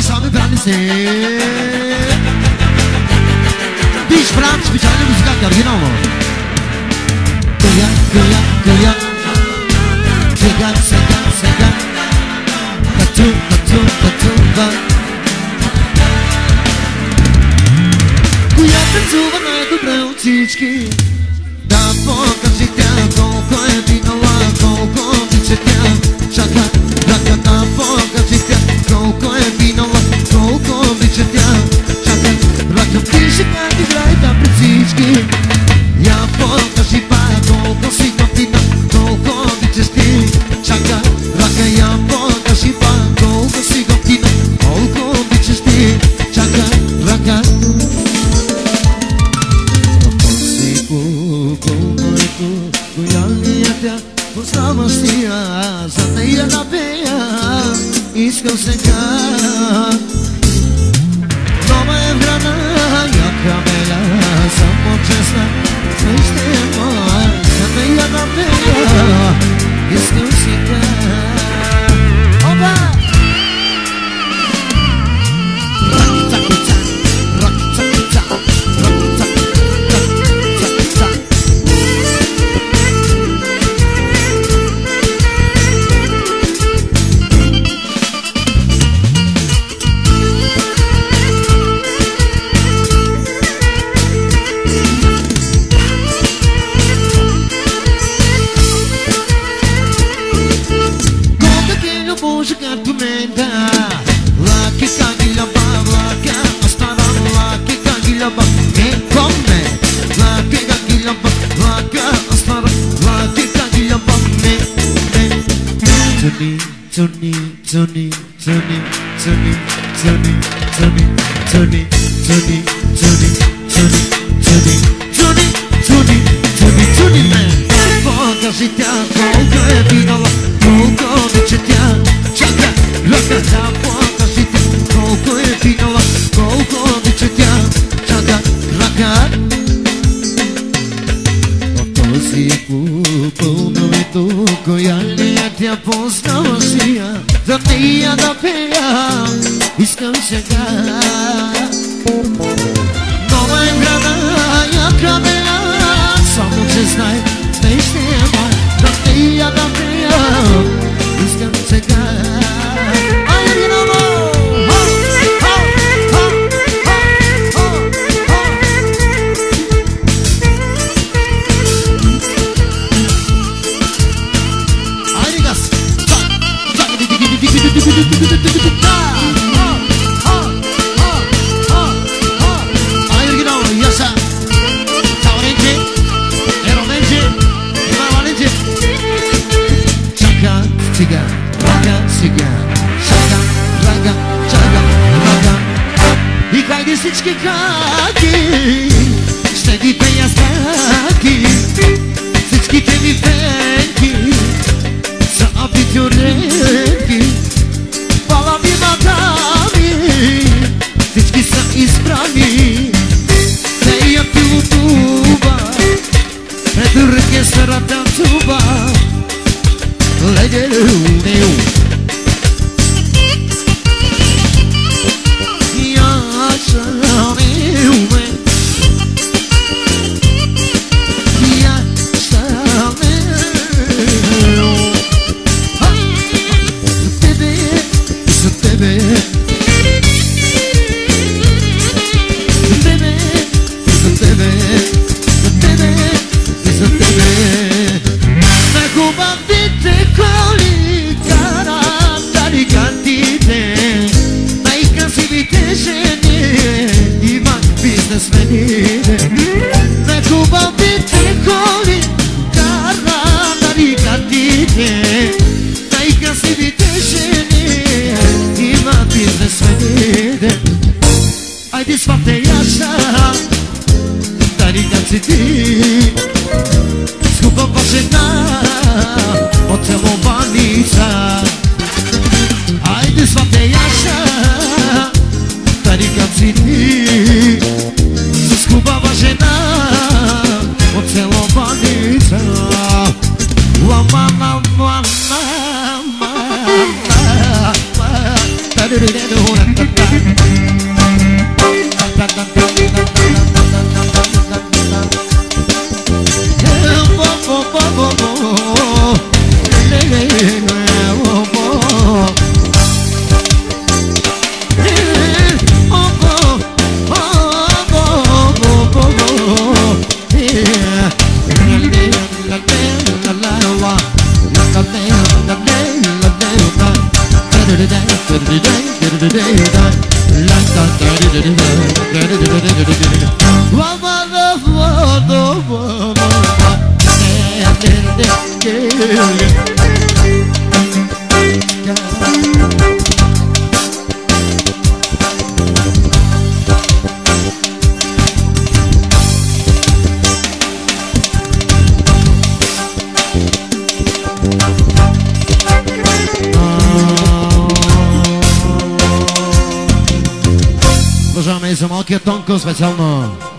sami branice. Diz Franz, specjalnie muzyka oryginalna. Kuja, kuja, kuja. Sega, sega, sega. Tatu, tatu, tatu, ba. Kuja танцува най-добре от всички. Да покажи тя колко е винала, колко обича тя. Чака, ръка да покажи тя колко е винала, колко обича тя. Чака, ръка пише как играе там пред всички. Я покажи па колко си готина, колко обичаш ти. Чака, ръка я покажи па колко си готина, колко обичаш ти. Чака, ръка. Познаваш ли я, за нея напея, искам сега. Дома е врана, яка меля, само честна, не ще е моя, за нея напея, искам сега. Опа! Божа ме, за малкият Тонко специално.